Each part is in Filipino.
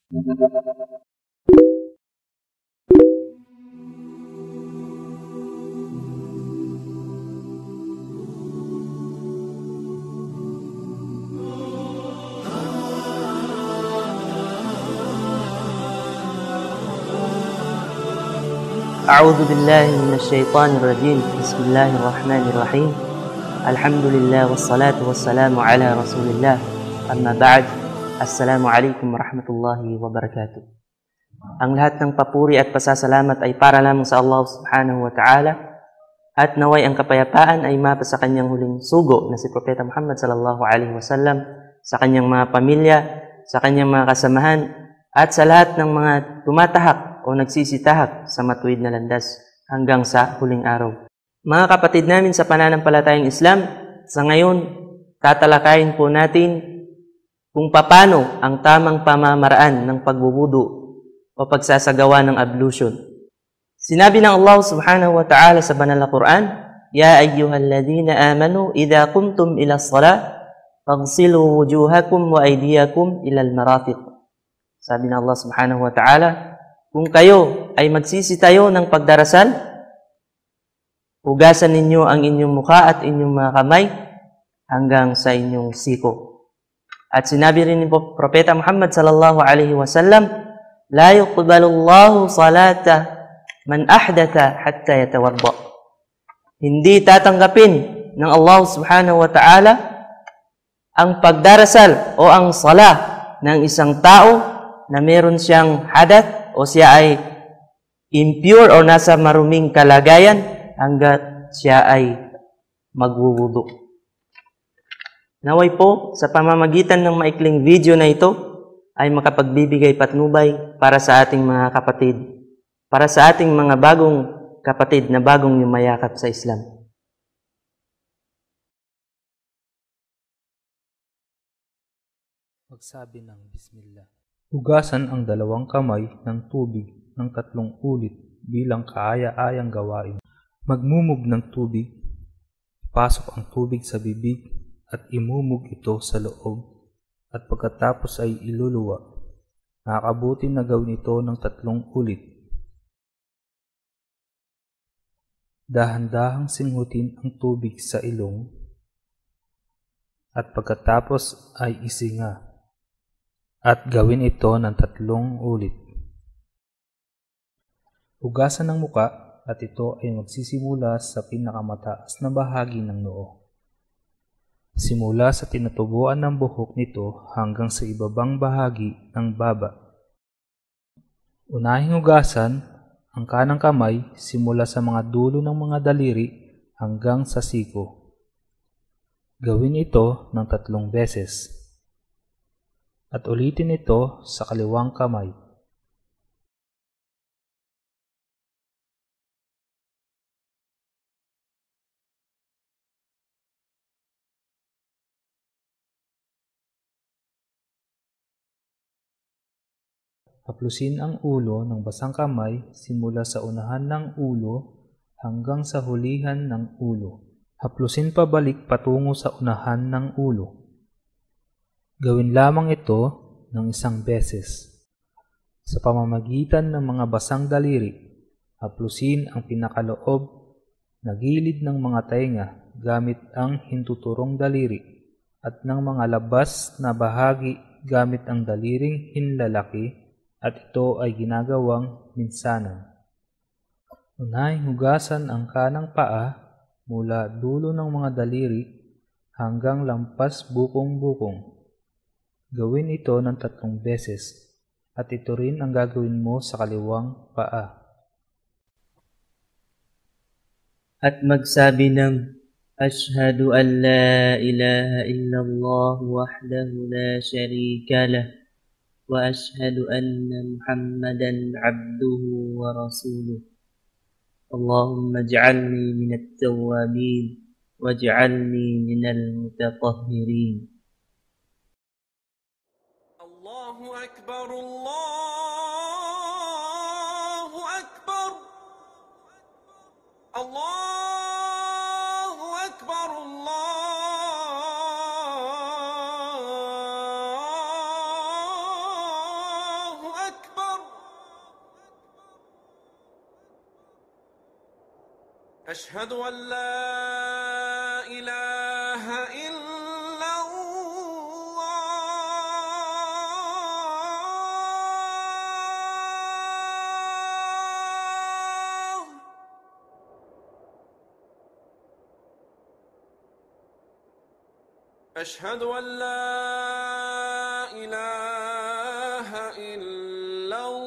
أعوذ بالله من الشيطان الرجيم. بسم الله الرحمن الرحيم. الحمد لله والصلاة والسلام على رسول الله. أما بعد. Assalamu alaikum warahmatullahi wabarakatuh. Ang lahat ng papuri at pasasalamat ay para lamang sa Allah subhanahu wa ta'ala, at naway ang kapayapaan ay mapa sa kanyang huling sugo na si Propeta Muhammad sallallahu alaihi wasallam, sa kanyang mga pamilya, sa kanyang mga kasamahan, at sa lahat ng mga tumatahak o nagsisitahak sa matuwid na landas hanggang sa huling araw. Mga kapatid namin sa pananampalatayang Islam, sa ngayon, tatalakayin po natin kung paano ang tamang pamamaraan ng pagbubudu o pagsasagawa ng ablution. Sinabi ng Allah subhanahu wa ta'ala sa banal na Quran, Ya ayyuhalladhina amanu, idha qumtum ila as-salah, faghsilu wujuhakum wa aydiyakum ila al-marafiq. Sabi ng Allah subhanahu wa ta'ala, kung kayo ay magsisitayo ng pagdarasal, hugasan ninyo ang inyong mukha at inyong mga kamay hanggang sa inyong siko. At sinabi rin ni Propeta Muhammad sallallahu alaihi wasallam, La yuqbalu Allahu salata man ahdatha hatta yatawadda. Hindi tatanggapin ng Allah subhanahu wa ta'ala ang pagdarasal o ang salah ng isang tao na meron siyang hadath o siya ay impure o nasa maruming kalagayan hanggat siya ay magwuwudu. Naway po, sa pamamagitan ng maikling video na ito, ay makapagbibigay patnubay para sa ating mga kapatid, para sa ating mga bagong kapatid na bagong yumayakap sa Islam. Magsabi ng Bismillah. Hugasan ang dalawang kamay ng tubig ng 3 ulit bilang kaaya-ayang gawain. Magmumog ng tubig, pasok ang tubig sa bibig at imumog ito sa loob, at pagkatapos ay iluluwa. Nakakabuti na gawin ito ng 3 ulit. Dahan-dahang singhutin ang tubig sa ilong, at pagkatapos ay isinga. At gawin ito ng 3 ulit. Hugasan ng muka, at ito ay magsisimula sa pinakamataas na bahagi ng noo. Simula sa tinatubuan ng buhok nito hanggang sa ibabang bahagi ng baba. Unahing hugasan ang kanang kamay simula sa mga dulo ng mga daliri hanggang sa siko. Gawin ito ng 3 beses. At ulitin ito sa kaliwang kamay. Haplusin ang ulo ng basang kamay simula sa unahan ng ulo hanggang sa hulihan ng ulo. Haplusin pabalik patungo sa unahan ng ulo. Gawin lamang ito ng 1 beses. Sa pamamagitan ng mga basang daliri, haplusin ang pinakaloob na gilid ng mga tainga gamit ang hintuturong daliri at ng mga labas na bahagi gamit ang daliring hinlalaki, at ito ay ginagawang minsanan. Unahing hugasan ang kanang paa mula dulo ng mga daliri hanggang lampas bukong-bukong. Gawin ito ng 3 beses, at ito rin ang gagawin mo sa kaliwang paa. At magsabi ng Ashhadu an la ilaha illallah wahdahu la sharika lah, wa ashhadu anna Muhammadan abduhu wa rasuluh. Allahumma ij'alni minat tawwabin waj'alni minal mutatahhirin. Allahu Akbar, Allahu Akbar, Allahu Akbar, Allahu أشهد أن لا إله إلا الله. أشهد أن لا إله إلا الله.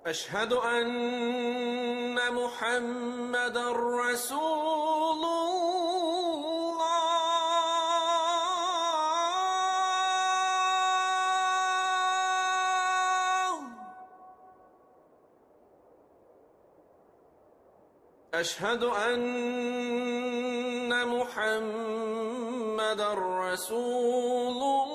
أشهد أن محمدا رسول الله. أشهد أن محمدا رسول الله.